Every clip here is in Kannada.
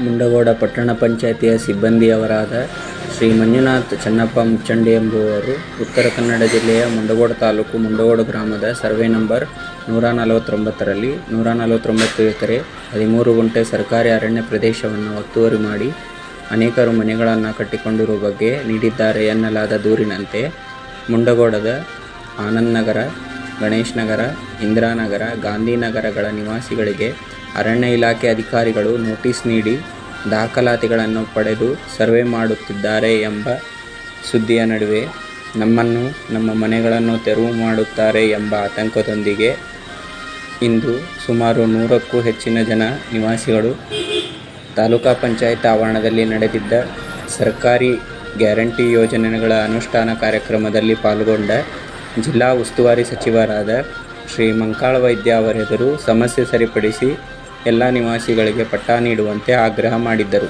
ಮುಂಡಗೋಡ ಪಟ್ಟಣ ಪಂಚಾಯಿತಿಯ ಸಿಬ್ಬಂದಿಯವರಾದ ಶ್ರೀ ಮಂಜುನಾಥ್ ಚನ್ನಪ್ಪ ಮುಚ್ಚಂಡಿ ಎಂಬುವರು ಉತ್ತರ ಕನ್ನಡ ಜಿಲ್ಲೆಯ ಮುಂಡಗೋಡ ತಾಲೂಕು ಮುಂಡಗೋಡ ಗ್ರಾಮದ ಸರ್ವೆ ನಂಬರ್ 149ರಲ್ಲಿ 149 ಎಕರೆ 13 ಗುಂಟೆ ಸರ್ಕಾರಿ ಅರಣ್ಯ ಪ್ರದೇಶವನ್ನು ಒತ್ತುವರಿ ಮಾಡಿ ಅನೇಕರು ಮನೆಗಳನ್ನು ಕಟ್ಟಿಕೊಂಡಿರುವ ಬಗ್ಗೆ ನೀಡಿದ್ದಾರೆ ಎನ್ನಲಾದ ದೂರಿನಂತೆ ಮುಂಡಗೋಡದ ಆನಂದ್ ನಗರ, ಗಣೇಶ್ ನಗರ, ಇಂದಿರಾನಗರ, ಗಾಂಧಿನಗರಗಳ ನಿವಾಸಿಗಳಿಗೆ ಅರಣ್ಯ ಇಲಾಖೆ ಅಧಿಕಾರಿಗಳು ನೋಟಿಸ್ ನೀಡಿ ದಾಖಲಾತಿಗಳನ್ನು ಪಡೆದು ಸರ್ವೆ ಮಾಡುತ್ತಿದ್ದಾರೆ ಎಂಬ ಸುದ್ದಿಯ ನಡುವೆ ನಮ್ಮನ್ನು, ನಮ್ಮ ಮನೆಗಳನ್ನು ತೆರವು ಮಾಡುತ್ತಾರೆ ಎಂಬ ಆತಂಕದೊಂದಿಗೆ ಇಂದು ಸುಮಾರು 100ಕ್ಕೂ ಹೆಚ್ಚಿನ ಜನ ನಿವಾಸಿಗಳು ತಾಲೂಕಾ ಪಂಚಾಯತ್ ಆವರಣದಲ್ಲಿ ನಡೆದಿದ್ದ ಸರ್ಕಾರಿ ಗ್ಯಾರಂಟಿ ಯೋಜನೆಗಳ ಅನುಷ್ಠಾನ ಕಾರ್ಯಕ್ರಮದಲ್ಲಿ ಪಾಲ್ಗೊಂಡ ಜಿಲ್ಲಾ ಉಸ್ತುವಾರಿ ಸಚಿವರಾದ ಶ್ರೀ ಮಂಕಾಳ ವೈದ್ಯ ಅವರೆದುರು ಸಮಸ್ಯೆ ಸರಿಪಡಿಸಿ ಎಲ್ಲ ನಿವಾಸಿಗಳಿಗೆ ಪಟ್ಟಾ ನೀಡುವಂತೆ ಆಗ್ರಹ ಮಾಡಿದ್ದರು.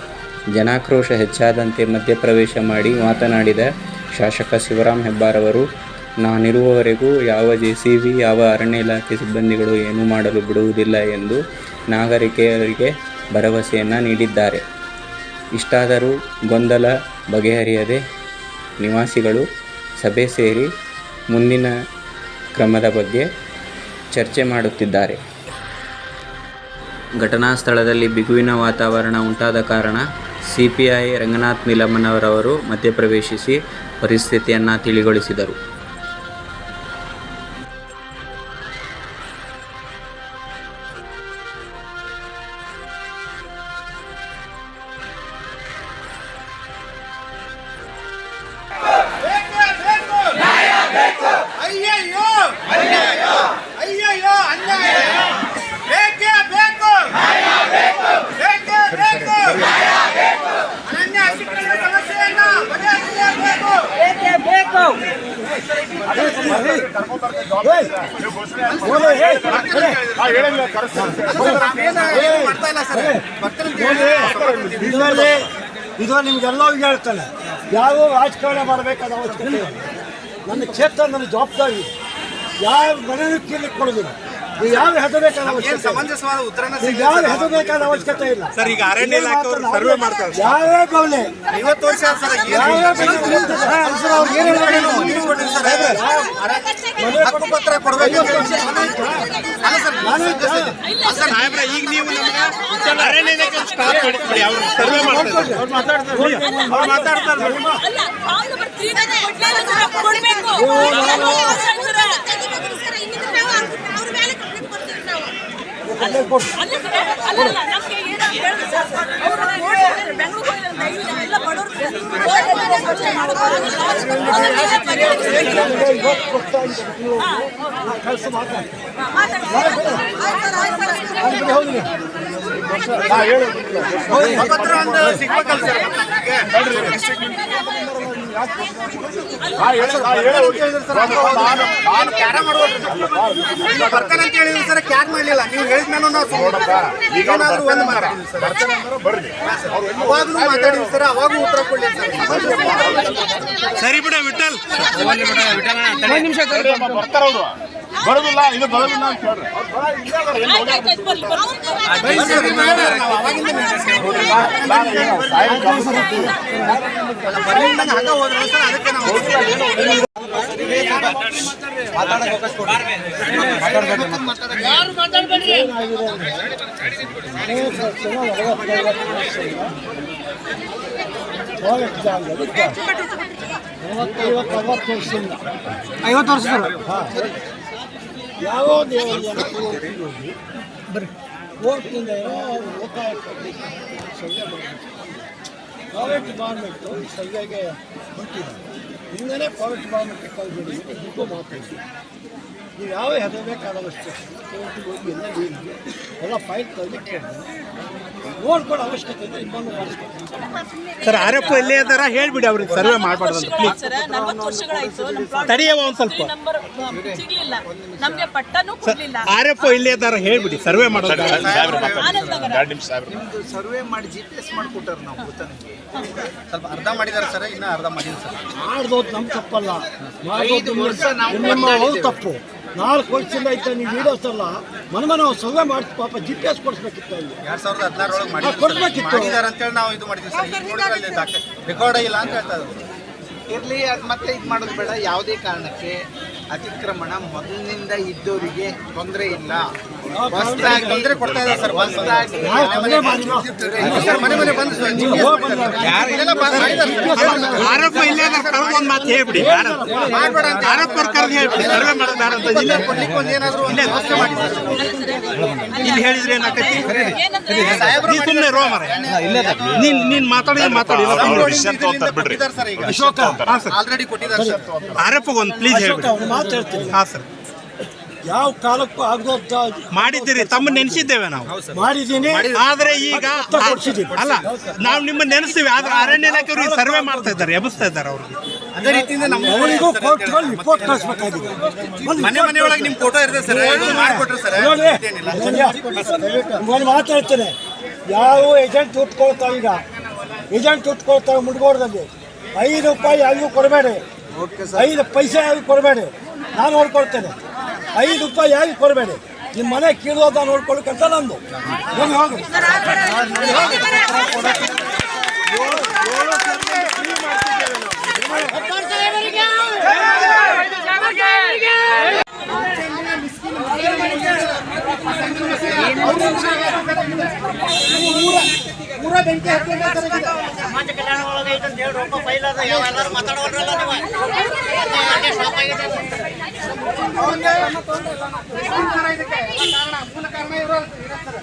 ಜನಾಕ್ರೋಶ ಹೆಚ್ಚಾದಂತೆ ಮಧ್ಯಪ್ರವೇಶ ಮಾಡಿ ಮಾತನಾಡಿದ ಶಾಸಕ ಶಿವರಾಮ್ ಹೆಬ್ಬಾರವರು, ನಾನಿರುವವರೆಗೂ ಯಾವ JCB, ಯಾವ ಅರಣ್ಯ ಇಲಾಖೆ ಸಿಬ್ಬಂದಿಗಳು ಏನೂ ಮಾಡಲು ಬಿಡುವುದಿಲ್ಲ ಎಂದು ನಾಗರಿಕರಿಗೆ ಭರವಸೆಯನ್ನು ನೀಡಿದ್ದಾರೆ. ಇಷ್ಟಾದರೂ ಗೊಂದಲ ಬಗೆಹರಿಯದೆ ನಿವಾಸಿಗಳು ಸಭೆ ಸೇರಿ ಮುಂದಿನ ಕ್ರಮದ ಬಗ್ಗೆ ಚರ್ಚೆ ಮಾಡುತ್ತಿದ್ದಾರೆ. ಘಟನಾ ಸ್ಥಳದಲ್ಲಿ ಬಿಗುವಿನ ವಾತಾವರಣ ಉಂಟಾದ ಕಾರಣ CPI ರಂಗನಾಥ್ ನಿಲಮನವರವರು ಮಧ್ಯಪ್ರವೇಶಿಸಿ ಪರಿಸ್ಥಿತಿಯನ್ನು ತಿಳಿಗೊಳಿಸಿದರು. ಇದು ನಿಮ್ಗೆಲ್ಲರಿಗೂ ಹೇಳ್ತಾನೆ, ಯಾವ ರಾಜಕಾರಣ ಮಾಡಬೇಕಾದ ಅವಶ್ಯಕತೆ ಇಲ್ಲ. ನನ್ನ ಕ್ಷೇತ್ರ, ನನ್ನ ಜವಾಬ್ದಾರಿ, ಯಾವ ಮನೆಯೂ ಕೀಲಿಕ್ಕೆ ಕೊಡೋದಿಲ್ಲ. ನೀವು ಯಾವ ಹೆದಬೇಕಾದ ಯಾವ ಹೆದಬೇಕಾದ ಅವಶ್ಯಕತೆ ಇಲ್ಲ. ಯಾವೇ ಗೌಲೆ ಬರ್ತಾನಂತ ಹೇಳಿದ್ರಿ ಸರ್, ಕ್ಯಾರ್ ಮಾಡಲಿಲ್ಲ. ನೀವು ಹೇಳಿದ್ಮೇಲೆ ನಾವು ಈಗೇನಾದ್ರೂ ಒಂದು ಅವಾಗೂ ಮಾತಾಡಿದ್ವಿ ಸರ್, ಅವಾಗೂ ಉತ್ತರ ಕೊಡ್ಲಿ ಸರಿ ಬಿಡ ವಿಠಲ್. ಬರ್ತಾರವ್ರು ಬರೋದಿಲ್ಲ, ಇದು ಬರೋದಿಲ್ಲ ಅಂತ ಹೇಳ್ರಿ. ಐವತ್ತು ವರ್ಷ ಯಾವ ಕೋರ್ಟ್ನಿಂದ ಒತ್ತಾಯ ಸರಿಯಾಗಿ ಪ್ರಾೈವೇಟ್ ಡಿಪಾರ್ಟ್ಮೆಂಟು ಸರಿಯಾಗಿ ಹೊಂಟಿದೆ. ಹಿಂದನೇ ಪ್ರಾೈವೇಟ್ ಡಿಪಾರ್ಟ್ಮೆಂಟ್ ಕಲ್ಬಿಡಿ ದುಡ್ಡು ಮಾತಾಡಿ. ನೀವು ಯಾವ ಹೆದರಬೇಕಾದ ಅವಶ್ಯಕತೆ ಕೋರ್ಟಿಗೆ ಹೋಗಿ ಎಲ್ಲ ಫೈಲ್ ತರಲಿಕ್ಕೆ ನೋಡ್ಕೊಳ್ಳೋ ಅವಶ್ಯಕತೆ ಇದೆ. ಇನ್ನೊಂದು ಸರ್, ಆರೋಪ ಎಲ್ಲೇ ಇದ್ದಾರ ಹೇಳ್ಬಿಡಿ, ಅವ್ರಿಗೆ ಸರ್ವೆ ಮಾಡಬಾರ್ದು. ತಡೆಯವ ಒಂದು ಸ್ವಲ್ಪ ಆರೋಪ ಇಲ್ಲೇ ಇದ್ದಾರ ಹೇಳ್ಬಿಡಿ, ಸರ್ವೆ ಮಾಡೋದು. ಸರ್ವೆ ಮಾಡಿ GPS ಮಾಡಿಕೊಟ್ಟಾರ. ನಾವು ಗೊತ್ತಾ ನಿಮಗೆ? ಸ್ವಲ್ಪ ಅರ್ಧ ಮಾಡಿದಾರೆ ಸರ್, ಇನ್ನೂ ಅರ್ಧ ಮಾಡಿಲ್ಲ ಸರ್. ಮಾಡ್ದೋದು ನಮ್ಮ ತಪ್ಪಲ್ಲ, 5 ವರ್ಷ ನಮ್ಮ ತಪ್ಪು. 4 ವರ್ಷದಿಂದ ಇದ್ದ ನೀವು ವಿಡಿಯೋಸ್ ಎಲ್ಲ ಮನೆ ನಾವು ಸರ್ವೆ ಮಾಡಿ ಪಾಪ GPS ಕೊಡಿಸ್ಬೇಕಿತ್ತು ಅಲ್ಲಿ 2016 ಕೊಡ್ಬೇಕಿತ್ತು. ಮಾಡಿದ್ದಾರೆ ಅಂತೇಳಿ ನಾವು ಇದು ಮಾಡಿದ್ವಿ ಸರ್. ಈಗ ನೋಡಿದ್ರೆ ರೆಕಾರ್ಡ್ ಇಲ್ಲ ಅಂತ ಹೇಳ್ತಾ ಇದ್ರು. ಇರಲಿ, ಅದು ಮತ್ತೆ ಇದು ಮಾಡೋದು ಬೇಡ. ಯಾವುದೇ ಕಾರಣಕ್ಕೆ ಅತಿಕ್ರಮಣ ಮೊದಲಿನಿಂದ ಇದ್ದವರಿಗೆ ತೊಂದರೆ ಇಲ್ಲ. ಹೊಸದಾಗಿ ತೊಂದರೆ ಕೊಡ್ತಾ ಇದ್ದಾರೆ ಸರ್. ಹೊಸದಾಗಿ ಯಾವ ತೊಂದರೆ ಮಾಡಿಲ್ಲ. ಸರ್ ಮನೆ ಮನೆ ಬಂದು ಸರ್ ಇದೆಲ್ಲ ಮಾಡಿದ್ದಾರೆ. ಆರೋಪ ಇಲ್ಲೇ ಅದಾರ, ಕರೆದು ಒಂದು ಮಾತು ಹೇಳ್ಬಿಡಿ. ಮಾಡ್ಬೇಡ ಅಂತ ಆರೋಪ ಕರೆದು ಹೇಳ್ಬಿಡಿ, ಸರ್ವೆ ಮಾಡೋದು ಬೇಡ ಅಂತ. ಇಲ್ಲೇ ಕೊಡ್ಲಿಕ್ಕೆ ಒಂದು ಏನಾದ್ರು ಒಂದು ವ್ಯವಸ್ಥೆ ಮಾಡಿ ಸರ್. ಇಲ್ಲಿ ಹೇಳಿದ್ರೆ ಏನಾಕತಿ? ಸಾಹೇಬ್ರು ನೀ ಸುಮ್ಮನೆ ರೋ ಮರ, ನೀನ್ ಮಾತಾಡಿ ಕೊಟ್ಟಿದ್ದಾರೆ ಸರ್. ಈಗ ಅಶೋಕ ಆಲ್ರೆಡಿ ಕೊಟ್ಟಿದ್ದಾರೆ ಸರ್. ಆರೋಪ ಒಂದು ಪ್ಲೀಸ್ ಅಶೋಕ ಹೇಳ್ಬಿಡಿ. ಅವ್ನು ಮಾತು ಹೇಳ್ತೀನಿ. ಹಾ ಸರ್, ಯಾವ ಕಾಲಕ್ಕೂ ಆಗದ ಮಾಡಿದ್ದೀರಿ, ತಮ್ಮ ನೆನೆಸಿದ್ದೇವೆ ನಾವು. ಮಾಡಿದ್ದೀನಿ. ಆದ್ರೆ ಈಗ ಅಲ್ಲ, ನಾವು ನಿಮ್ಮ ನೆನೆಸ್ತೀವಿ. ಆದ್ರೆ ಅರಣ್ಯ ಇಲಾಖೆಯವರು ಸರ್ವೆ ಮಾಡ್ತಾ ಇದ್ದಾರೆ, ಎಬ್ಬಿಸ್ತಾ ಇದ್ದಾರೆ ಅವ್ರಿಗೆ. ಅದೇ ರೀತಿಯಿಂದ ನಮ್ಮ ಅವರಿಗೂ ಕೋರ್ಟ್ಗಳು ರಿಪೋರ್ಟ್ ಕಳಿಸ್ಬೇಕಾಗಿದೆ. ಮನೆ ಮನೆಯೊಳಗೆ ನಿಮ್ಮ ಫೋಟೋ ಇರ್ತದೆ ಸರ್. ಮಾಡಿಕೊಟ್ರು ಸರ್. ನೋಡಿ, ಒಂದು ಮಾತಾಡ್ತೇನೆ. ಯಾವ ಏಜೆಂಟ್ ಉಟ್ಕೊಳ್ತಾವ, ಈಗ ಏಜೆಂಟ್ ಉಟ್ಕೊಳ್ತಾವೆ ಮುಡ್ಗೋಡದಲ್ಲಿ. 5 ರೂಪಾಯಿ ಯಾರಿಗೂ ಕೊಡಬೇಡಿ, 5 ಪೈಸೆ ಯಾರಿಗೂ ಕೊಡಬೇಡಿ. ನಾನು ನೋಡ್ಕೊಳ್ತೇನೆ. 5 ರೂಪಾಯಿ ಯಾರಿಗೂ ಕೊಡಬೇಡಿ. ನಿಮ್ಮ ಮನೆ ಕೀಳೋದ ನೋಡ್ಕೊಳ್ಕಂತ ನಂದು. ಹೋಗಿ ಹೋಗಿ ಸಮಾಜ ಕಲ್ಯಾಣ ಒಳಗೆ ಐತೆ ಅಂತ ಹೇಳಿ ರೊಕ್ಕ ಫೈಲ್ ಅದ. ಎಲ್ಲರೂ ಮಾತಾಡೋರಲ್ಲ ನೀವು. ಸ್ಟಾಪ್ ಆಗಿದೆ. ಮೂಲ ಕಾರಣ ಇವರು ಹೇಳಿದ್ರೆ